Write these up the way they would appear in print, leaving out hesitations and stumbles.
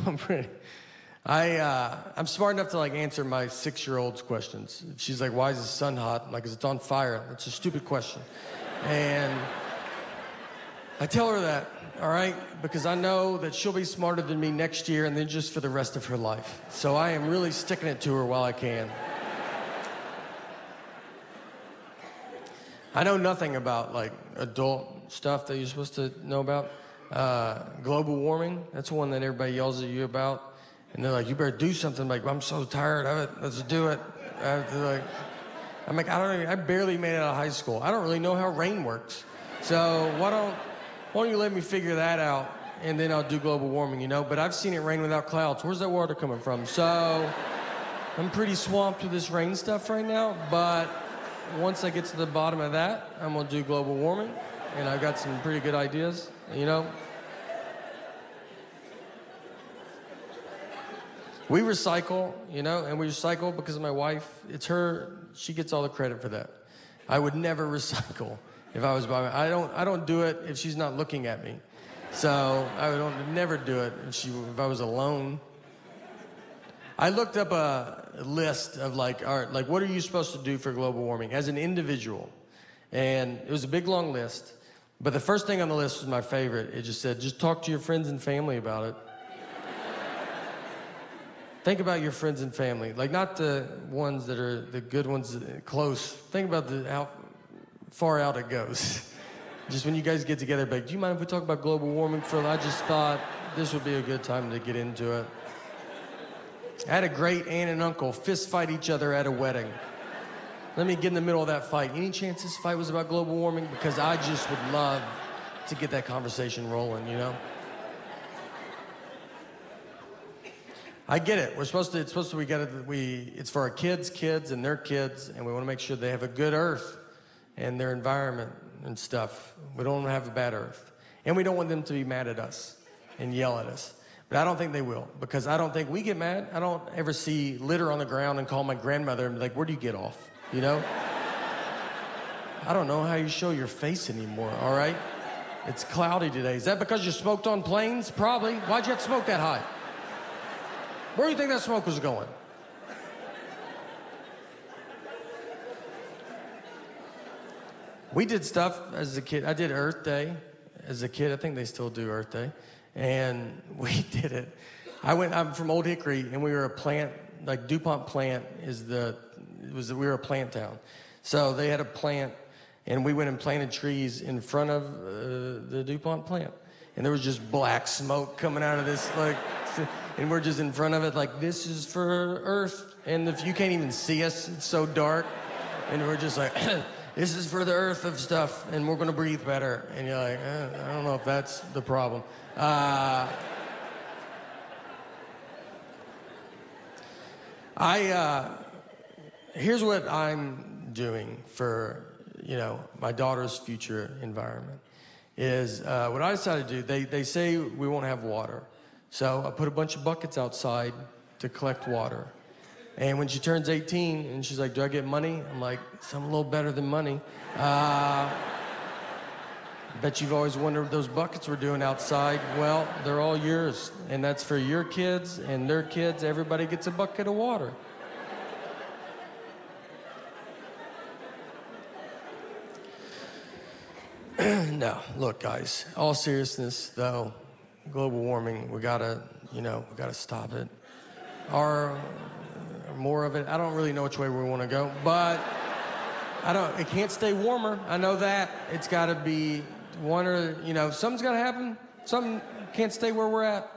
I'm pretty. I'm smart enough to like answer my 6-year-old's questions. She's like, "Why is the sun hot?" I'm like, "'Cause it's on fire." That's a stupid question, and I tell her that, all right, because I know that she'll be smarter than me next year, and then just for the rest of her life. So I am really sticking it to her while I can. I know nothing about like adult stuff that you're supposed to know about. Global warming, that's one that everybody yells at you about. And they're like, "You better do something." I'm like, "I'm so tired of it, let's do it." I'm like, I barely made it out of high school. I don't really know how rain works. So why don't you let me figure that out, and then I'll do global warming, you know? But I've seen it rain without clouds. Where's that water coming from? So I'm pretty swamped with this rain stuff right now, but once I get to the bottom of that, I'm gonna do global warming, and I've got some pretty good ideas, you know? We recycle, you know, and we recycle because of my wife. It's her, she gets all the credit for that. I would never recycle if I was by I don't do it if she's not looking at me. So I would never do it if I was alone. I looked up a list of like, all right, like what are you supposed to do for global warming as an individual? And it was a big long list, but the first thing on the list was my favorite. It just said, just talk to your friends and family about it. Think about your friends and family, like not the ones that are the good ones close. Think about how far out it goes. Just when you guys get together, like, do you mind if we talk about global warming for a little? I just thought this would be a good time to get into it. I had a great aunt and uncle fist fight each other at a wedding. Let me get in the middle of that fight. Any chance this fight was about global warming? Because I just would love to get that conversation rolling, you know? I get it. It's for our kids and their kids, and we want to make sure they have a good earth and their environment and stuff. We don't want to have a bad earth. And we don't want them to be mad at us and yell at us. But I don't think they will, because I don't think we get mad. I don't ever see litter on the ground and call my grandmother and be like, "Where do you get off?" You know? I don't know how you show your face anymore, all right? It's cloudy today. Is that because you smoked on planes? Probably. Why'd you have to smoke that high? Where do you think that smoke was going? We did stuff as a kid. I did Earth Day as a kid. I think they still do Earth Day. And we did it. I'm from Old Hickory, and we were a plant, like DuPont plant we were a plant town. So they had a plant, and we went and planted trees in front of the DuPont plant. And there was just black smoke coming out of this, like, and we're just in front of it, like, this is for Earth. And if you can't even see us, it's so dark. And we're just like, this is for the Earth of stuff, and we're gonna breathe better. And you're like, I don't know if that's the problem. Here's what I'm doing for, you know, my daughter's future environment. Is what I decided to do, they say we won't have water. So I put a bunch of buckets outside to collect water. And when she turns 18 and she's like, "Do I get money?" I'm like, "Something a little better than money." Bet you've always wondered what those buckets were doing outside. Well, they're all yours. And that's for your kids and their kids. Everybody gets a bucket of water. No, look, guys, all seriousness, though, global warming, we gotta stop it. Or more of it. I don't really know which way we want to go, but it can't stay warmer. I know that. It's gotta be one or, something's gotta happen. Something can't stay where we're at.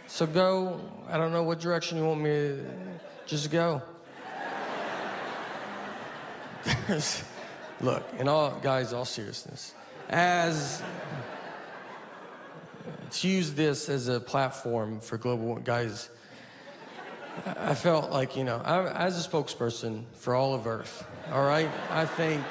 So go, I don't know what direction you want me to, just go. Look, all seriousness. Let's use this as a platform for global, guys. I felt like, as a spokesperson for all of Earth, all right? I think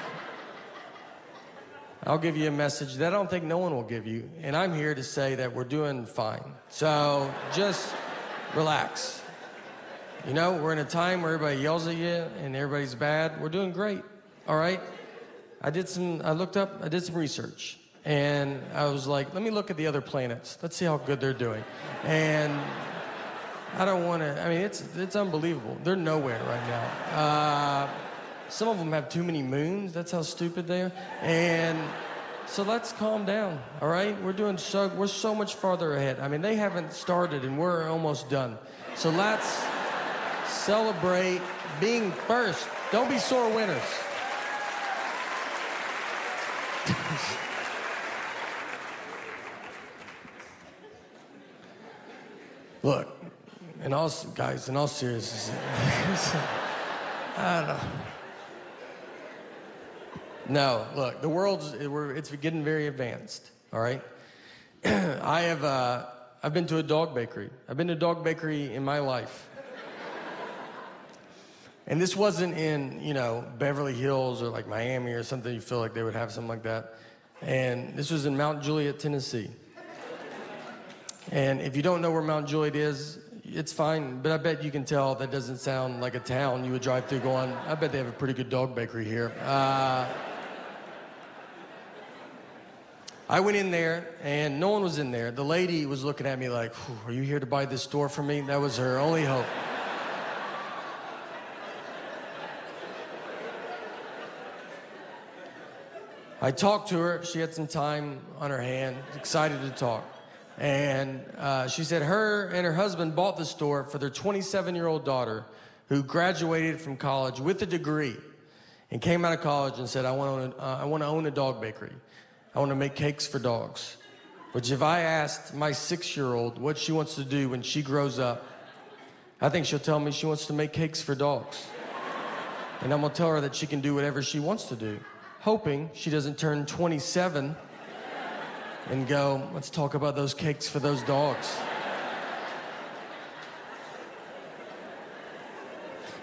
I'll give you a message that I don't think no one will give you, and I'm here to say that we're doing fine. So just relax. We're in a time where everybody yells at you and everybody's bad. We're doing great, all right? I did some research, and I was like, let me look at the other planets. Let's see how good they're doing. And I don't want to, I mean, it's unbelievable. They're nowhere right now. Some of them have too many moons. That's how stupid they are. And so let's calm down, all right? We're so much farther ahead. I mean, they haven't started and we're almost done. So let's celebrate being first. Don't be sore winners. Look, in all seriousness, I don't know. No, look, the it's getting very advanced, all right? I've been to a dog bakery. I've been to a dog bakery in my life. And this wasn't in, Beverly Hills or like Miami or something. You feel like they would have something like that. And this was in Mount Juliet, Tennessee. And if you don't know where Mount Juliet is, it's fine, but I bet you can tell that doesn't sound like a town you would drive through going, I bet they have a pretty good dog bakery here. I went in there, and no one was in there. The lady was looking at me like, are you here to buy this store for me? That was her only hope. I talked to her. She had some time on her hand, excited to talk. And she said her and her husband bought the store for their 27-year-old daughter who graduated from college with a degree and came out of college and said, I want to own a dog bakery. I want to make cakes for dogs. Which if I asked my 6-year-old what she wants to do when she grows up, I think she'll tell me she wants to make cakes for dogs. And I'm going to tell her that she can do whatever she wants to do, hoping she doesn't turn 27 and go, let's talk about those cakes for those dogs.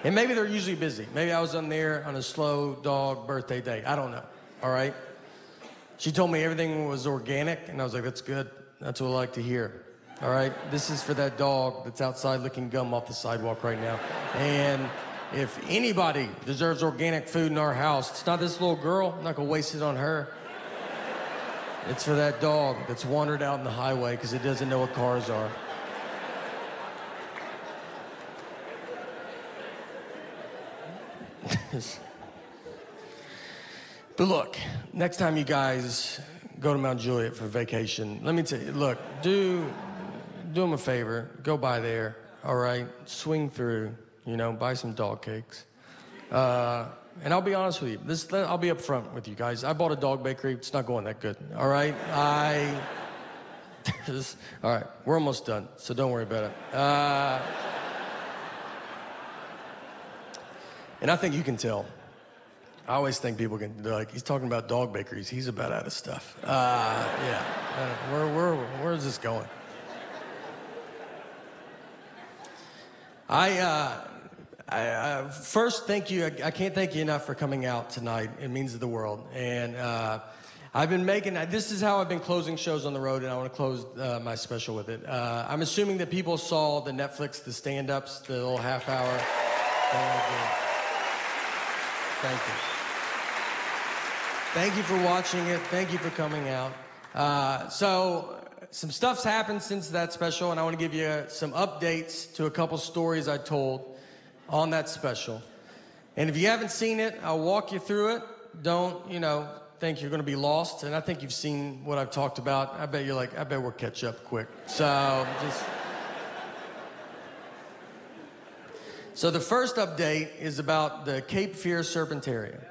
And maybe they're usually busy. Maybe I was on there on a slow dog birthday day. I don't know, all right? She told me everything was organic, and I was like, that's good. That's what I like to hear, all right? This is for that dog that's outside licking gum off the sidewalk right now. And if anybody deserves organic food in our house, it's not this little girl. I'm not going to waste it on her. It's for that dog that's wandered out in the highway because it doesn't know what cars are. But look, next time you guys go to Mount Juliet for vacation, let me tell you, look, do them a favor. Go by there, all right? Swing through, buy some dog cakes. And I'll be honest with you. I'll be up front with you guys. I bought a dog bakery. It's not going that good, all right? All right, we're almost done, so don't worry about it. And I think you can tell. I always think people they're like, he's talking about dog bakeries. He's about out of stuff. Yeah, where is this going? First, thank you. I can't thank you enough for coming out tonight. It means the world. And I've been this is how I've been closing shows on the road, and I want to close my special with it. I'm assuming that people saw the Netflix, the stand-ups, the little half hour. Thank you. Thank you for watching it. Thank you for coming out. So some stuff's happened since that special, and I want to give you some updates to a couple stories I told on that special. And if you haven't seen it, I'll walk you through it. Don't, think you're going to be lost. And I think you've seen what I've talked about. I bet you're like, I bet we'll catch up quick. So the first update is about the Cape Fear Serpentarium.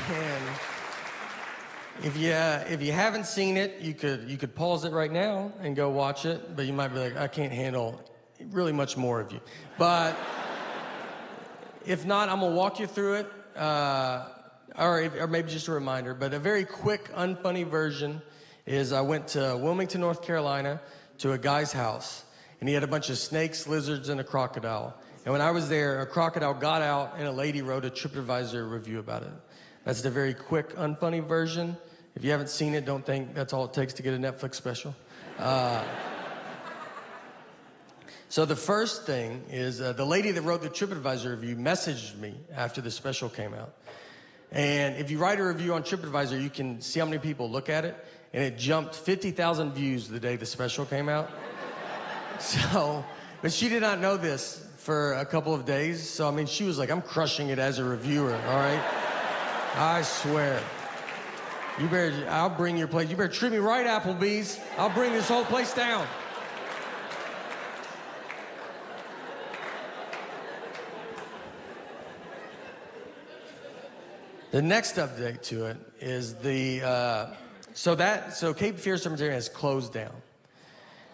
And if you haven't seen it, you could pause it right now and go watch it. But you might be like, I can't handle really much more of you. But if not, I'm gonna walk you through it, or maybe just a reminder. But a very quick, unfunny version is I went to Wilmington, North Carolina, to a guy's house, and he had a bunch of snakes, lizards, and a crocodile. And when I was there, a crocodile got out, and a lady wrote a TripAdvisor review about it. That's the very quick, unfunny version. If you haven't seen it, don't think that's all it takes to get a Netflix special. So the first thing is the lady that wrote the TripAdvisor review messaged me after the special came out. And if you write a review on TripAdvisor, you can see how many people look at it. And it jumped 50,000 views the day the special came out. So, but she did not know this for a couple of days. So, I mean, she was like, I'm crushing it as a reviewer, all right? I swear. I'll bring your plate. You better treat me right, Applebee's. I'll bring this whole place down. The next update to it is so Cape Fear Cemetery has closed down.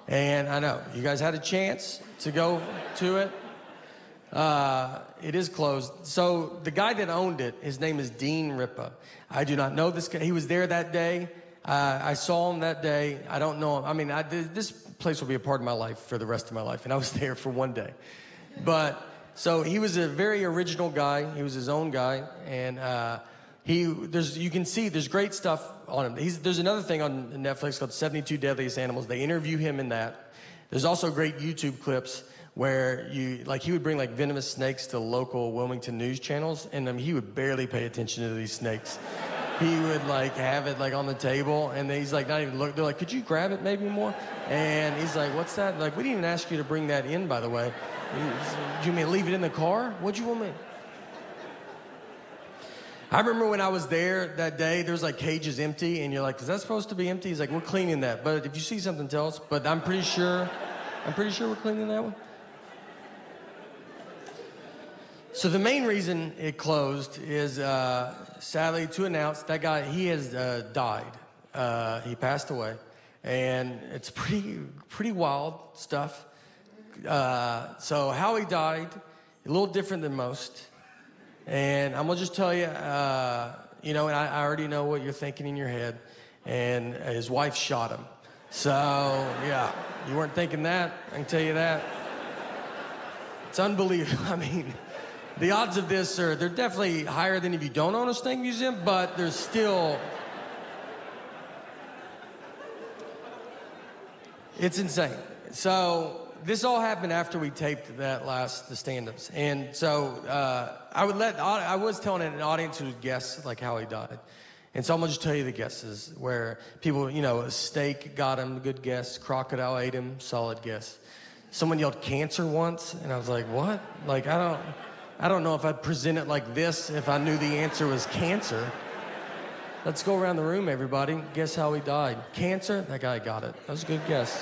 And I know, you guys had a chance to go to it. It is closed. So the guy that owned it, his name is Dean Rippa. I do not know this guy. He was there that day. I saw him that day. I don't know him. I mean, this place will be a part of my life for the rest of my life. And I was there for one day. But, so he was a very original guy. He was his own guy. And you can see there's great stuff on him. There's another thing on Netflix called 72 Deadliest Animals. They interview him in that. There's also great YouTube clips where he would bring like venomous snakes to local Wilmington news channels, and he would barely pay attention to these snakes. He would like have it like on the table, and he's like not even look. They're like, could you grab it maybe more? And he's like, what's that? Like, we didn't even ask you to bring that in, by the way. Do you mean leave it in the car? What'd you want me? I remember when I was there that day, there was like cages empty, and you're like, is that supposed to be empty? He's like, we're cleaning that, but if you see something, tell us. But I'm pretty sure we're cleaning that one. So the main reason it closed is, sadly, to announce that guy, he has died. He passed away, and it's pretty wild stuff. So how he died, a little different than most. And I'm gonna just tell you, and I already know what you're thinking in your head. And his wife shot him. So yeah, you weren't thinking that. I can tell you that. It's unbelievable. I mean, the odds of this they're definitely higher than if you don't own a snake museum, but there's still, it's insane. So this all happened after we taped the stand-ups. And so I was telling an audience who would guess like how he died. And so I'm gonna just tell you the guesses where people, a steak got him, good guess. Crocodile ate him, solid guess. Someone yelled cancer once, and I was like, what? Like, I don't know if I'd present it like this if I knew the answer was cancer. Let's go around the room, everybody. Guess how he died. Cancer? That guy got it. That was a good guess,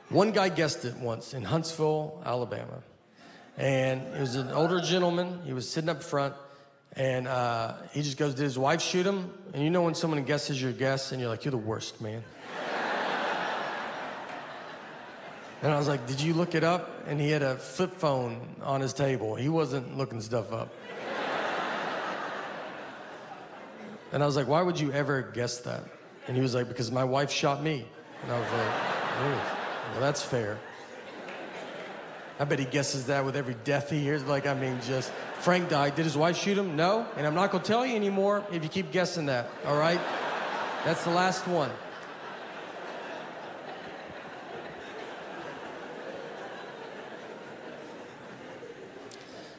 One guy guessed it once in Huntsville, Alabama. And it was an older gentleman. He was sitting up front, and he just goes, did his wife shoot him? And when someone guesses your guess, and you're like, you're the worst, man. And I was like, did you look it up? And he had a flip phone on his table. He wasn't looking stuff up. And I was like, why would you ever guess that? And he was like, because my wife shot me. And I was like, oh, well, that's fair. I bet he guesses that with every death he hears. Just, Frank died. Did his wife shoot him? No. And I'm not going to tell you anymore if you keep guessing that, all right? That's the last one.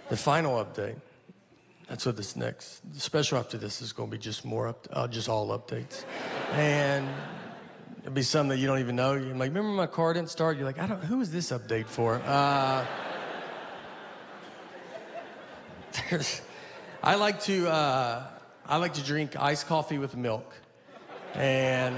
The final update, that's what this next, the special after this is going to be just just all updates. And it'll be something that you don't even know. You're like, remember my car didn't start? You're like, who is this update for? I like to drink iced coffee with milk. And